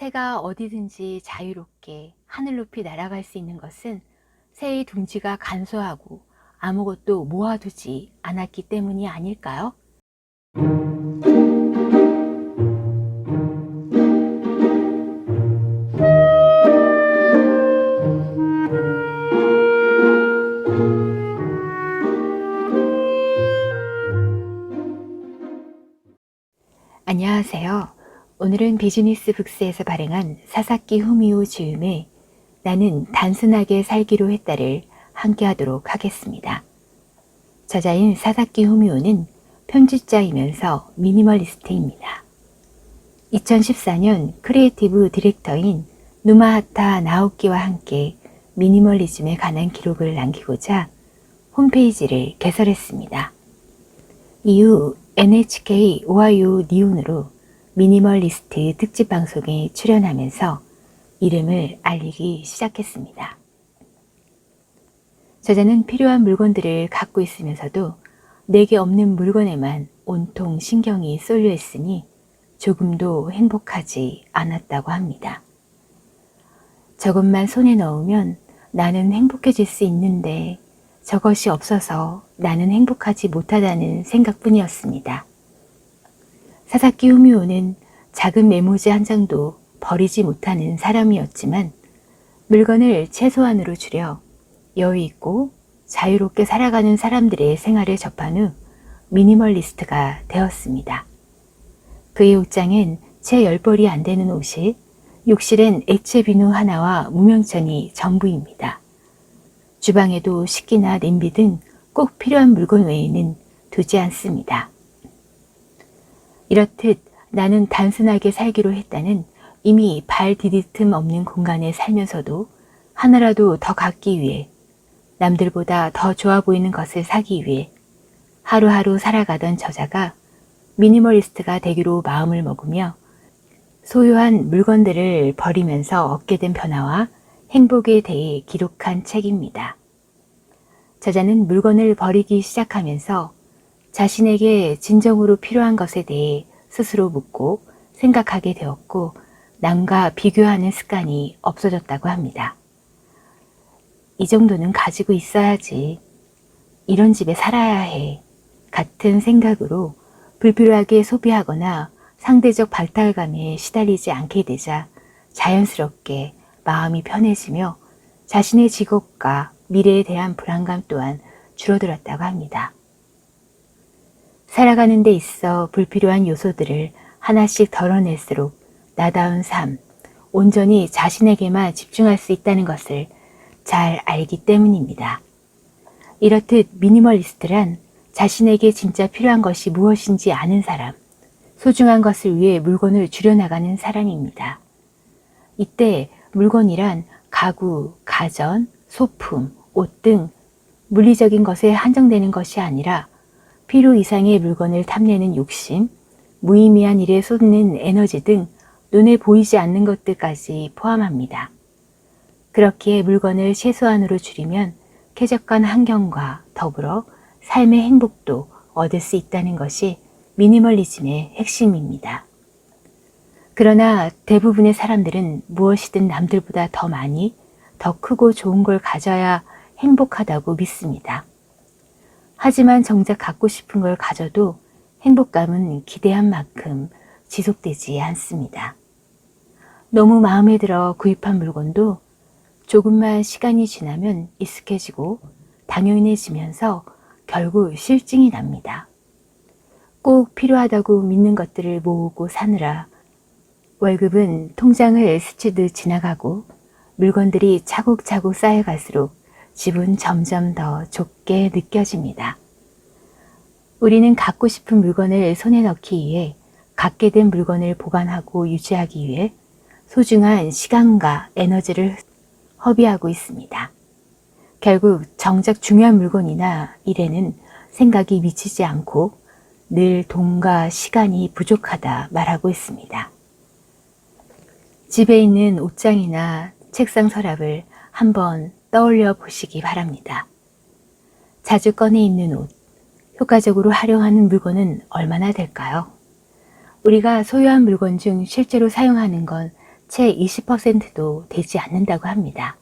새가 어디든지 자유롭게 하늘 높이 날아갈 수 있는 것은 새의 둥지가 간소하고 아무것도 모아두지 않았기 때문이 아닐까요? 안녕하세요. 오늘은 비즈니스 북스에서 발행한 사사키 후미오 지음의 나는 단순하게 살기로 했다를 함께 하도록 하겠습니다. 저자인 사사키 후미오는 편집자이면서 미니멀리스트입니다. 2014년 크리에이티브 디렉터인 누마하타 나오키와 함께 미니멀리즘에 관한 기록을 남기고자 홈페이지를 개설했습니다. 이후 NHK 오하이오 니온으로 미니멀리스트 특집 방송에 출연하면서 이름을 알리기 시작했습니다. 저자는 필요한 물건들을 갖고 있으면서도 내게 없는 물건에만 온통 신경이 쏠려 있으니 조금도 행복하지 않았다고 합니다. 저것만 손에 넣으면 나는 행복해질 수 있는데 저것이 없어서 나는 행복하지 못하다는 생각뿐이었습니다. 사사키 후미오는 작은 메모지 한 장도 버리지 못하는 사람이었지만 물건을 최소한으로 줄여 여유있고 자유롭게 살아가는 사람들의 생활을 접한 후 미니멀리스트가 되었습니다. 그의 옷장엔 채 10벌이 안 되는 옷이 욕실엔 액체 비누 하나와 무명천이 전부입니다. 주방에도 식기나 냄비 등 꼭 필요한 물건 외에는 두지 않습니다. 이렇듯 나는 단순하게 살기로 했다는 이미 발 디딜 틈 없는 공간에 살면서도 하나라도 더 갖기 위해 남들보다 더 좋아 보이는 것을 사기 위해 하루하루 살아가던 저자가 미니멀리스트가 되기로 마음을 먹으며 소유한 물건들을 버리면서 얻게 된 변화와 행복에 대해 기록한 책입니다. 저자는 물건을 버리기 시작하면서 자신에게 진정으로 필요한 것에 대해 스스로 묻고 생각하게 되었고 남과 비교하는 습관이 없어졌다고 합니다. 이 정도는 가지고 있어야지. 이런 집에 살아야 해. 같은 생각으로 불필요하게 소비하거나 상대적 박탈감에 시달리지 않게 되자 자연스럽게 마음이 편해지며 자신의 직업과 미래에 대한 불안감 또한 줄어들었다고 합니다. 살아가는 데 있어 불필요한 요소들을 하나씩 덜어낼수록 나다운 삶, 온전히 자신에게만 집중할 수 있다는 것을 잘 알기 때문입니다. 이렇듯 미니멀리스트란 자신에게 진짜 필요한 것이 무엇인지 아는 사람, 소중한 것을 위해 물건을 줄여나가는 사람입니다. 이때 물건이란 가구, 가전, 소품, 옷 등 물리적인 것에 한정되는 것이 아니라 필요 이상의 물건을 탐내는 욕심, 무의미한 일에 쏟는 에너지 등 눈에 보이지 않는 것들까지 포함합니다. 그렇기에 물건을 최소한으로 줄이면 쾌적한 환경과 더불어 삶의 행복도 얻을 수 있다는 것이 미니멀리즘의 핵심입니다. 그러나 대부분의 사람들은 무엇이든 남들보다 더 많이, 더 크고 좋은 걸 가져야 행복하다고 믿습니다. 하지만 정작 갖고 싶은 걸 가져도 행복감은 기대한 만큼 지속되지 않습니다. 너무 마음에 들어 구입한 물건도 조금만 시간이 지나면 익숙해지고 당연해지면서 결국 실증이 납니다. 꼭 필요하다고 믿는 것들을 모으고 사느라 월급은 통장을 스치듯 지나가고 물건들이 차곡차곡 쌓여갈수록 집은 점점 더 좁게 느껴집니다. 우리는 갖고 싶은 물건을 손에 넣기 위해 갖게 된 물건을 보관하고 유지하기 위해 소중한 시간과 에너지를 허비하고 있습니다. 결국 정작 중요한 물건이나 일에는 생각이 미치지 않고 늘 돈과 시간이 부족하다 말하고 있습니다. 집에 있는 옷장이나 책상 서랍을 한번 떠올려 보시기 바랍니다. 자주 꺼내 입는 옷, 효과적으로 활용하는 물건은 얼마나 될까요? 우리가 소유한 물건 중 실제로 사용하는 건 채 20%도 되지 않는다고 합니다.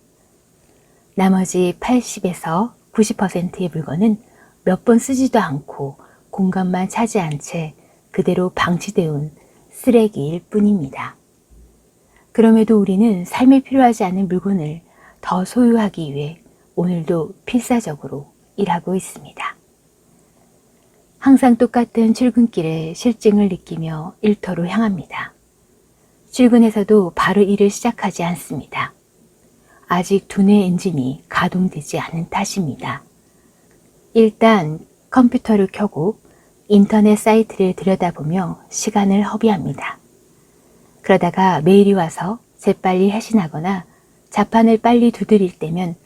나머지 80에서 90%의 물건은 몇 번 쓰지도 않고 공간만 차지한 채 그대로 방치되어 온 쓰레기일 뿐입니다. 그럼에도 우리는 삶에 필요하지 않은 물건을 더 소유하기 위해 오늘도 필사적으로 일하고 있습니다. 항상 똑같은 출근길에 실증을 느끼며 일터로 향합니다. 출근해서도 바로 일을 시작하지 않습니다. 아직 두뇌 엔진이 가동되지 않은 탓입니다. 일단 컴퓨터를 켜고 인터넷 사이트를 들여다보며 시간을 허비합니다. 그러다가 메일이 와서 재빨리 해신하거나 자판을 빨리 두드릴 때면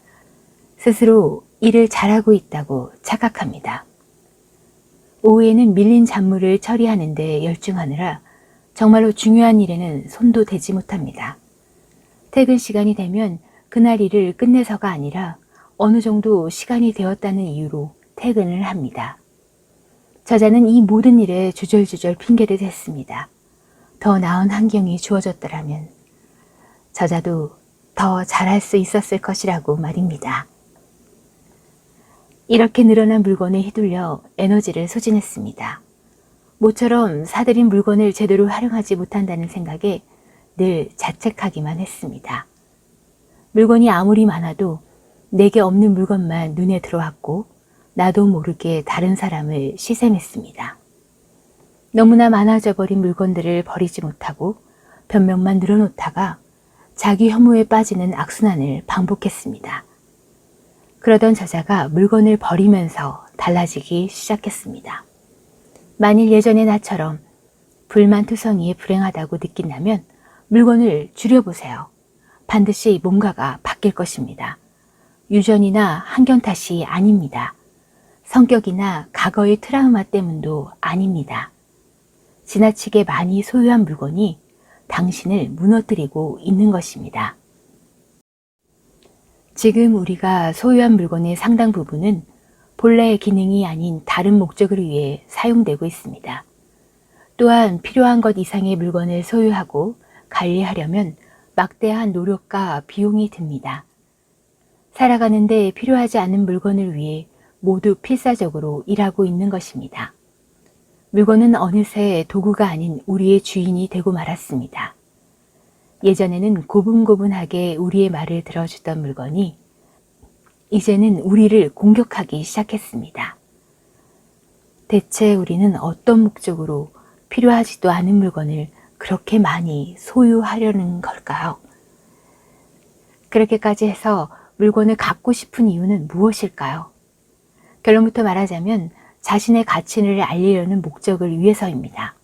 스스로 일을 잘하고 있다고 착각합니다. 오후에는 밀린 잡무를 처리하는 데 열중하느라 정말로 중요한 일에는 손도 대지 못합니다. 퇴근 시간이 되면 그날 일을 끝내서가 아니라 어느 정도 시간이 되었다는 이유로 퇴근을 합니다. 저자는 이 모든 일에 주절주절 핑계를 댔습니다. 더 나은 환경이 주어졌더라면 저자도 더 잘할 수 있었을 것이라고 말입니다. 이렇게 늘어난 물건에 휘둘려 에너지를 소진했습니다. 모처럼 사들인 물건을 제대로 활용하지 못한다는 생각에 늘 자책하기만 했습니다. 물건이 아무리 많아도 내게 없는 물건만 눈에 들어왔고 나도 모르게 다른 사람을 시샘했습니다. 너무나 많아져 버린 물건들을 버리지 못하고 변명만 늘어놓다가 자기 혐오에 빠지는 악순환을 반복했습니다. 그러던 저자가 물건을 버리면서 달라지기 시작했습니다. 만일 예전의 나처럼 불만투성이에 불행하다고 느낀다면 물건을 줄여보세요. 반드시 뭔가가 바뀔 것입니다. 유전이나 환경 탓이 아닙니다. 성격이나 과거의 트라우마 때문도 아닙니다. 지나치게 많이 소유한 물건이 당신을 무너뜨리고 있는 것입니다. 지금 우리가 소유한 물건의 상당 부분은 본래의 기능이 아닌 다른 목적을 위해 사용되고 있습니다. 또한 필요한 것 이상의 물건을 소유하고 관리하려면 막대한 노력과 비용이 듭니다. 살아가는데 필요하지 않은 물건을 위해 모두 필사적으로 일하고 있는 것입니다. 물건은 어느새 도구가 아닌 우리의 주인이 되고 말았습니다. 예전에는 고분고분하게 우리의 말을 들어주던 물건이 이제는 우리를 공격하기 시작했습니다. 대체 우리는 어떤 목적으로 필요하지도 않은 물건을 그렇게 많이 소유하려는 걸까요? 그렇게까지 해서 물건을 갖고 싶은 이유는 무엇일까요? 결론부터 말하자면 자신의 가치를 알리려는 목적을 위해서입니다.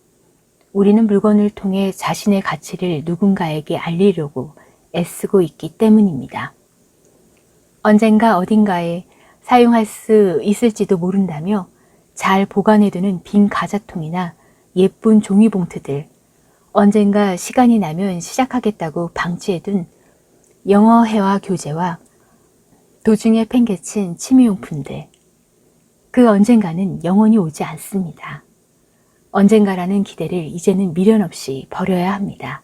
우리는 물건을 통해 자신의 가치를 누군가에게 알리려고 애쓰고 있기 때문입니다. 언젠가 어딘가에 사용할 수 있을지도 모른다며 잘 보관해두는 빈 과자통이나 예쁜 종이봉투들, 언젠가 시간이 나면 시작하겠다고 방치해둔 영어 회화 교재와 도중에 팽개친 취미용품들, 그 언젠가는 영원히 오지 않습니다. 언젠가라는 기대를 이제는 미련 없이 버려야 합니다.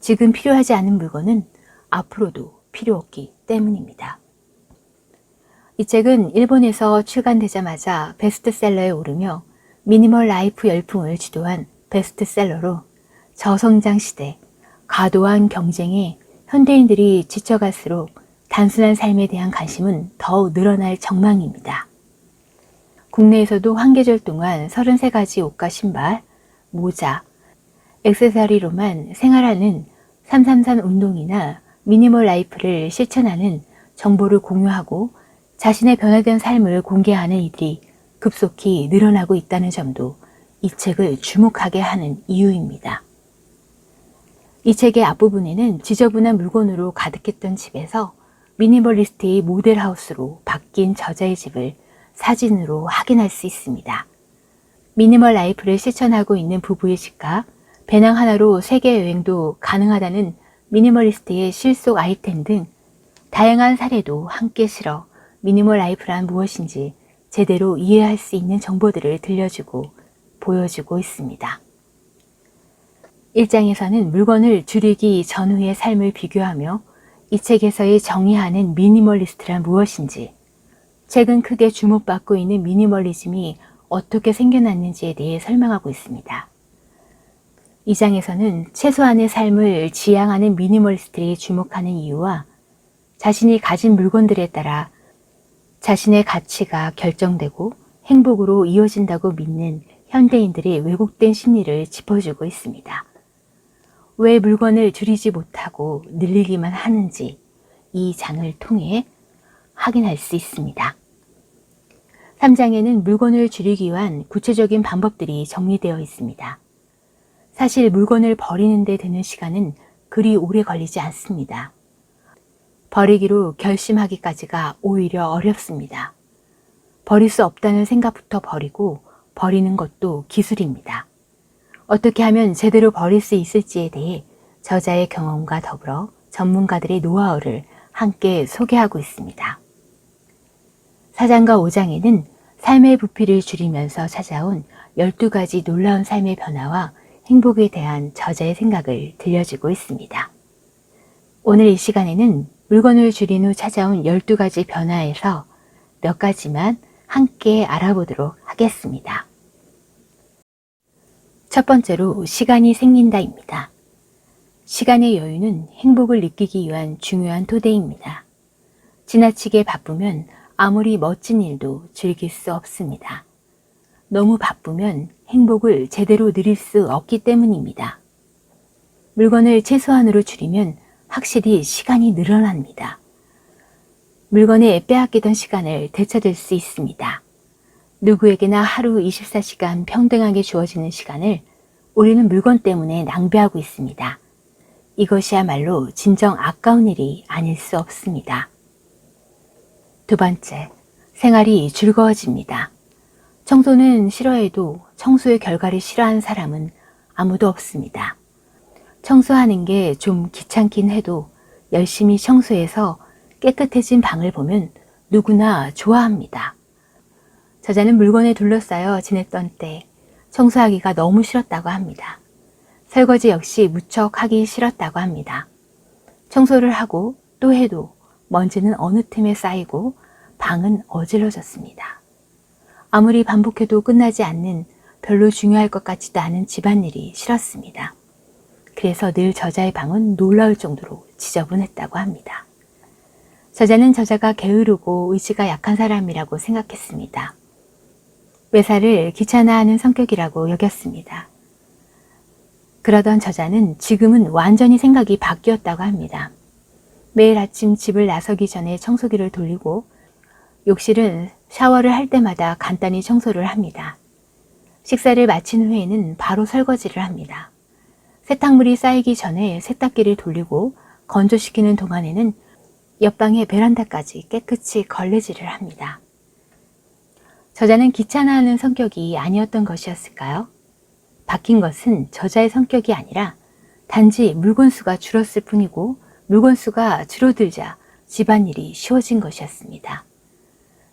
지금 필요하지 않은 물건은 앞으로도 필요 없기 때문입니다. 이 책은 일본에서 출간되자마자 베스트셀러에 오르며 미니멀 라이프 열풍을 주도한 베스트셀러로 저성장 시대, 과도한 경쟁에 현대인들이 지쳐갈수록 단순한 삶에 대한 관심은 더욱 늘어날 전망입니다. 국내에서도 한 계절 동안 33가지 옷과 신발, 모자, 액세서리로만 생활하는 333 운동이나 미니멀 라이프를 실천하는 정보를 공유하고 자신의 변화된 삶을 공개하는 이들이 급속히 늘어나고 있다는 점도 이 책을 주목하게 하는 이유입니다. 이 책의 앞부분에는 지저분한 물건으로 가득했던 집에서 미니멀리스트의 모델하우스로 바뀐 저자의 집을 사진으로 확인할 수 있습니다. 미니멀 라이프를 실천하고 있는 부부의 집과 배낭 하나로 세계 여행도 가능하다는 미니멀리스트의 실속 아이템 등 다양한 사례도 함께 실어 미니멀 라이프란 무엇인지 제대로 이해할 수 있는 정보들을 들려주고 보여주고 있습니다. 1장에서는 물건을 줄이기 전후의 삶을 비교하며 이 책에서의 정의하는 미니멀리스트란 무엇인지, 최근 크게 주목받고 있는 미니멀리즘이 어떻게 생겨났는지에 대해 설명하고 있습니다. 2장에서는 최소한의 삶을 지향하는 미니멀리스트들이 주목하는 이유와 자신이 가진 물건들에 따라 자신의 가치가 결정되고 행복으로 이어진다고 믿는 현대인들의 왜곡된 심리를 짚어주고 있습니다. 왜 물건을 줄이지 못하고 늘리기만 하는지 이 장을 통해 확인할 수 있습니다. 3장에는 물건을 줄이기 위한 구체적인 방법들이 정리되어 있습니다. 사실 물건을 버리는 데 드는 시간은 그리 오래 걸리지 않습니다. 버리기로 결심하기까지가 오히려 어렵습니다. 버릴 수 없다는 생각부터 버리고 버리는 것도 기술입니다. 어떻게 하면 제대로 버릴 수 있을지에 대해 저자의 경험과 더불어 전문가들의 노하우를 함께 소개하고 있습니다. 4장과 5장에는 삶의 부피를 줄이면서 찾아온 12가지 놀라운 삶의 변화와 행복에 대한 저자의 생각을 들려주고 있습니다. 오늘 이 시간에는 물건을 줄인 후 찾아온 12가지 변화에서 몇 가지만 함께 알아보도록 하겠습니다. 첫 번째로 시간이 생긴다입니다. 시간의 여유는 행복을 느끼기 위한 중요한 토대입니다. 지나치게 바쁘면 아무리 멋진 일도 즐길 수 없습니다. 너무 바쁘면 행복을 제대로 누릴 수 없기 때문입니다. 물건을 최소한으로 줄이면 확실히 시간이 늘어납니다. 물건에 빼앗기던 시간을 되찾을 수 있습니다. 누구에게나 하루 24시간 평등하게 주어지는 시간을 우리는 물건 때문에 낭비하고 있습니다. 이것이야말로 진정 아까운 일이 아닐 수 없습니다. 두 번째, 생활이 즐거워집니다. 청소는 싫어해도 청소의 결과를 싫어하는 사람은 아무도 없습니다. 청소하는 게 좀 귀찮긴 해도 열심히 청소해서 깨끗해진 방을 보면 누구나 좋아합니다. 저자는 물건에 둘러싸여 지냈던 때 청소하기가 너무 싫었다고 합니다. 설거지 역시 무척 하기 싫었다고 합니다. 청소를 하고 또 해도 먼지는 어느 틈에 쌓이고 방은 어질러졌습니다. 아무리 반복해도 끝나지 않는 별로 중요할 것 같지도 않은 집안일이 싫었습니다. 그래서 늘 저자의 방은 놀라울 정도로 지저분했다고 합니다. 저자는 저자가 게으르고 의지가 약한 사람이라고 생각했습니다. 외사를 귀찮아하는 성격이라고 여겼습니다. 그러던 저자는 지금은 완전히 생각이 바뀌었다고 합니다. 매일 아침 집을 나서기 전에 청소기를 돌리고 욕실은 샤워를 할 때마다 간단히 청소를 합니다. 식사를 마친 후에는 바로 설거지를 합니다. 세탁물이 쌓이기 전에 세탁기를 돌리고 건조시키는 동안에는 옆방의 베란다까지 깨끗이 걸레질을 합니다. 저자는 귀찮아하는 성격이 아니었던 것이었을까요? 바뀐 것은 저자의 성격이 아니라 단지 물건 수가 줄었을 뿐이고 물건 수가 줄어들자 집안일이 쉬워진 것이었습니다.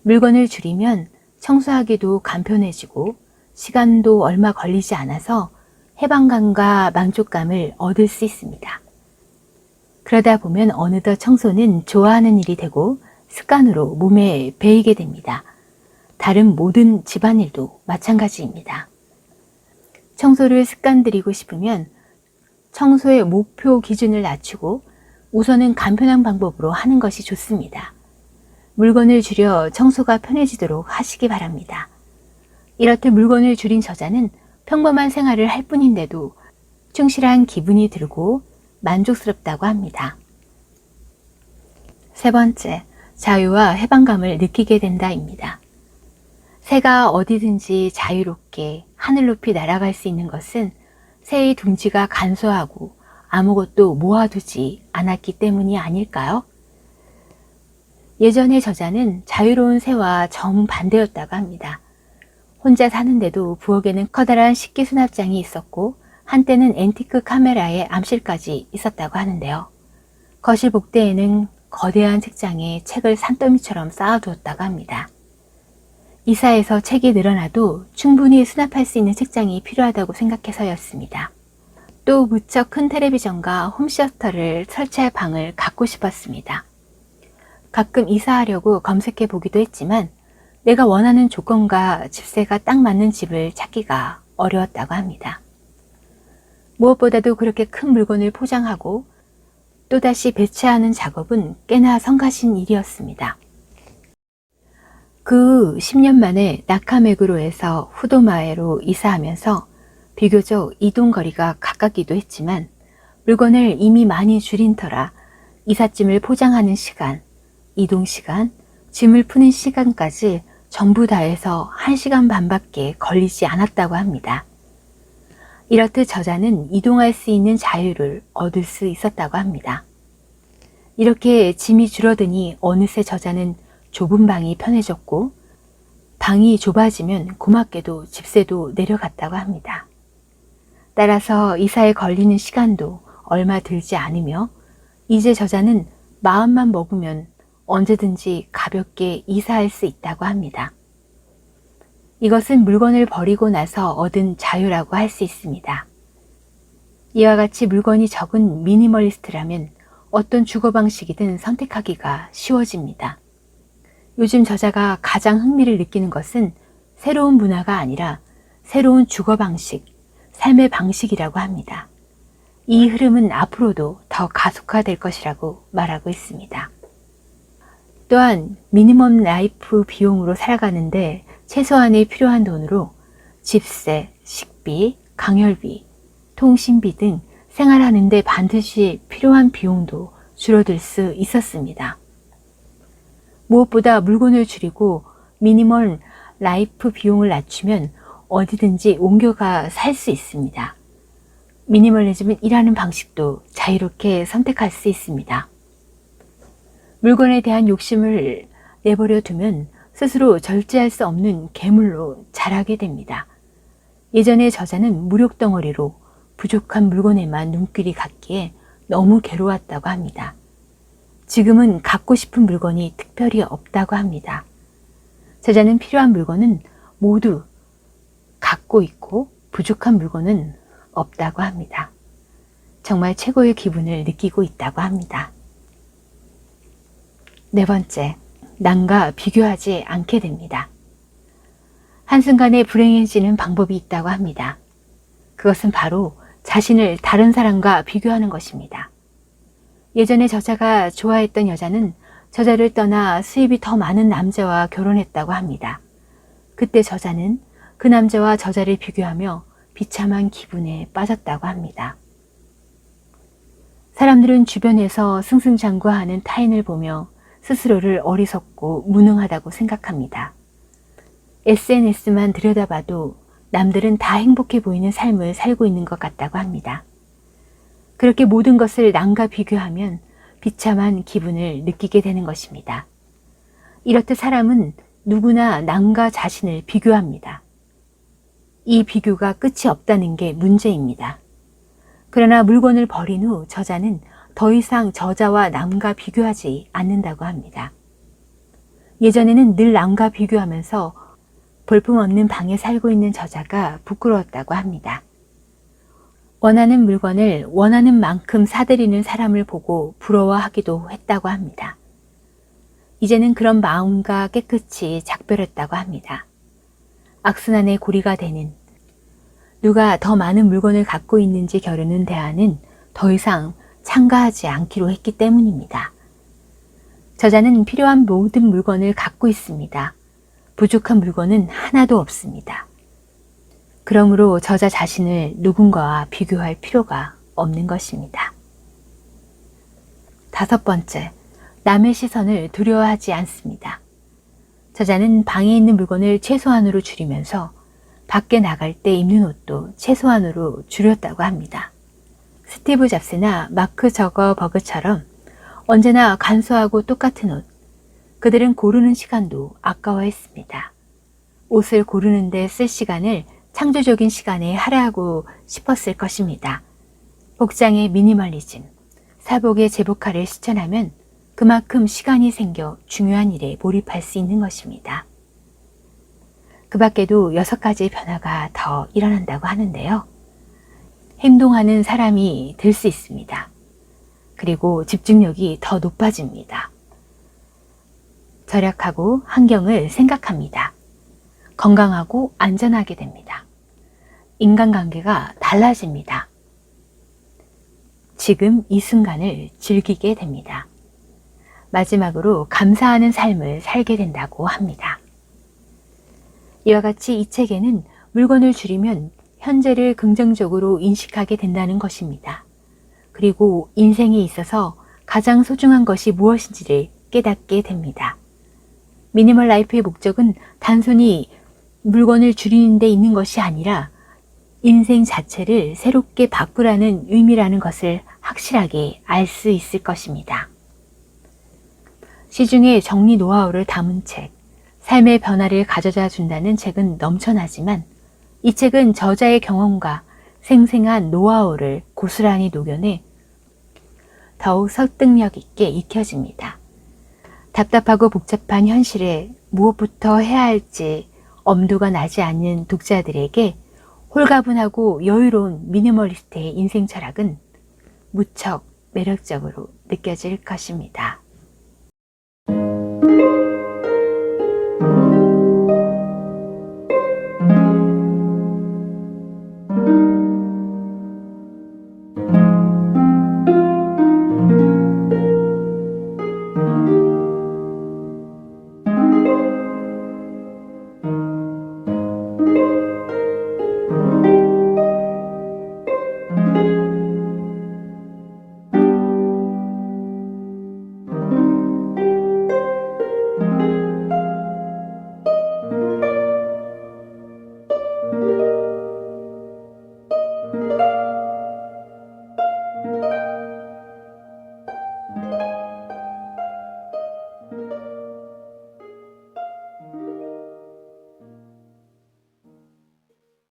물건을 줄이면 청소하기도 간편해지고 시간도 얼마 걸리지 않아서 해방감과 만족감을 얻을 수 있습니다. 그러다 보면 어느덧 청소는 좋아하는 일이 되고 습관으로 몸에 배이게 됩니다. 다른 모든 집안일도 마찬가지입니다. 청소를 습관들이고 싶으면 청소의 목표 기준을 낮추고 우선은 간편한 방법으로 하는 것이 좋습니다. 물건을 줄여 청소가 편해지도록 하시기 바랍니다. 이렇듯 물건을 줄인 저자는 평범한 생활을 할 뿐인데도 충실한 기분이 들고 만족스럽다고 합니다. 세 번째, 자유와 해방감을 느끼게 된다입니다. 새가 어디든지 자유롭게 하늘 높이 날아갈 수 있는 것은 새의 둥지가 간소하고 아무것도 모아두지 않았기 때문이 아닐까요? 예전에 저자는 자유로운 새와 정반대였다고 합니다. 혼자 사는데도 부엌에는 커다란 식기 수납장이 있었고 한때는 앤티크 카메라의 암실까지 있었다고 하는데요. 거실 복대에는 거대한 책장에 책을 산더미처럼 쌓아두었다고 합니다. 이사해서 책이 늘어나도 충분히 수납할 수 있는 책장이 필요하다고 생각해서였습니다. 또 무척 큰 텔레비전과 홈시어터를 설치할 방을 갖고 싶었습니다. 가끔 이사하려고 검색해 보기도 했지만 내가 원하는 조건과 집세가 딱 맞는 집을 찾기가 어려웠다고 합니다. 무엇보다도 그렇게 큰 물건을 포장하고 또다시 배치하는 작업은 꽤나 성가신 일이었습니다. 그 10년 만에 나카메구로에서 후도마에로 이사하면서 비교적 이동거리가 가깝기도 했지만 물건을 이미 많이 줄인 터라 이삿짐을 포장하는 시간, 이동시간, 짐을 푸는 시간까지 전부 다 해서 1시간 반밖에 걸리지 않았다고 합니다. 이렇듯 저자는 이동할 수 있는 자유를 얻을 수 있었다고 합니다. 이렇게 짐이 줄어드니 어느새 저자는 좁은 방이 편해졌고 방이 좁아지면 고맙게도 집세도 내려갔다고 합니다. 따라서 이사에 걸리는 시간도 얼마 들지 않으며 이제 저자는 마음만 먹으면 언제든지 가볍게 이사할 수 있다고 합니다. 이것은 물건을 버리고 나서 얻은 자유라고 할 수 있습니다. 이와 같이 물건이 적은 미니멀리스트라면 어떤 주거 방식이든 선택하기가 쉬워집니다. 요즘 저자가 가장 흥미를 느끼는 것은 새로운 문화가 아니라 새로운 주거 방식, 삶의 방식이라고 합니다. 이 흐름은 앞으로도 더 가속화될 것이라고 말하고 있습니다. 또한 미니멈 라이프 비용으로 살아가는데 최소한의 필요한 돈으로 집세, 식비, 강열비, 통신비 등 생활하는 데 반드시 필요한 비용도 줄어들 수 있었습니다. 무엇보다 물건을 줄이고 미니멀 라이프 비용을 낮추면 어디든지 옮겨가 살 수 있습니다. 미니멀리즘은 일하는 방식도 자유롭게 선택할 수 있습니다. 물건에 대한 욕심을 내버려 두면 스스로 절제할 수 없는 괴물로 자라게 됩니다. 예전에 저자는 무력덩어리로 부족한 물건에만 눈길이 갔기에 너무 괴로웠다고 합니다. 지금은 갖고 싶은 물건이 특별히 없다고 합니다. 저자는 필요한 물건은 모두 갖고 있고 부족한 물건은 없다고 합니다. 정말 최고의 기분을 느끼고 있다고 합니다. 네 번째, 남과 비교하지 않게 됩니다. 한순간에 불행해지는 방법이 있다고 합니다. 그것은 바로 자신을 다른 사람과 비교하는 것입니다. 예전에 저자가 좋아했던 여자는 저자를 떠나 수입이 더 많은 남자와 결혼했다고 합니다. 그때 저자는 그 남자와 저자를 비교하며 비참한 기분에 빠졌다고 합니다. 사람들은 주변에서 승승장구하는 타인을 보며 스스로를 어리석고 무능하다고 생각합니다. SNS만 들여다봐도 남들은 다 행복해 보이는 삶을 살고 있는 것 같다고 합니다. 그렇게 모든 것을 남과 비교하면 비참한 기분을 느끼게 되는 것입니다. 이렇듯 사람은 누구나 남과 자신을 비교합니다. 이 비교가 끝이 없다는 게 문제입니다. 그러나 물건을 버린 후 저자는 더 이상 저자와 남과 비교하지 않는다고 합니다. 예전에는 늘 남과 비교하면서 볼품없는 방에 살고 있는 저자가 부끄러웠다고 합니다. 원하는 물건을 원하는 만큼 사들이는 사람을 보고 부러워하기도 했다고 합니다. 이제는 그런 마음과 깨끗이 작별했다고 합니다. 악순환의 고리가 되는 누가 더 많은 물건을 갖고 있는지 겨루는 대화는 더 이상 참가하지 않기로 했기 때문입니다. 저자는 필요한 모든 물건을 갖고 있습니다. 부족한 물건은 하나도 없습니다. 그러므로 저자 자신을 누군가와 비교할 필요가 없는 것입니다. 다섯 번째, 남의 시선을 두려워하지 않습니다. 저자는 방에 있는 물건을 최소한으로 줄이면서 밖에 나갈 때 입는 옷도 최소한으로 줄였다고 합니다. 스티브 잡스나 마크 저거버그처럼 언제나 간소하고 똑같은 옷, 그들은 고르는 시간도 아까워했습니다. 옷을 고르는데 쓸 시간을 창조적인 시간에 할애하고 싶었을 것입니다. 복장의 미니멀리즘, 사복의 제복화를 실천하면 그만큼 시간이 생겨 중요한 일에 몰입할 수 있는 것입니다. 그 밖에도 6가지의 변화가 더 일어난다고 하는데요. 행동하는 사람이 될 수 있습니다. 그리고 집중력이 더 높아집니다. 절약하고 환경을 생각합니다. 건강하고 안전하게 됩니다. 인간관계가 달라집니다. 지금 이 순간을 즐기게 됩니다. 마지막으로 감사하는 삶을 살게 된다고 합니다. 이와 같이 이 책에는 물건을 줄이면 현재를 긍정적으로 인식하게 된다는 것입니다. 그리고 인생에 있어서 가장 소중한 것이 무엇인지를 깨닫게 됩니다. 미니멀 라이프의 목적은 단순히 물건을 줄이는 데 있는 것이 아니라 인생 자체를 새롭게 바꾸라는 의미라는 것을 확실하게 알 수 있을 것입니다. 시중에 정리 노하우를 담은 책, 삶의 변화를 가져다 준다는 책은 넘쳐나지만 이 책은 저자의 경험과 생생한 노하우를 고스란히 녹여내 더욱 설득력 있게 익혀집니다. 답답하고 복잡한 현실에 무엇부터 해야 할지 엄두가 나지 않는 독자들에게 홀가분하고 여유로운 미니멀리스트의 인생 철학은 무척 매력적으로 느껴질 것입니다.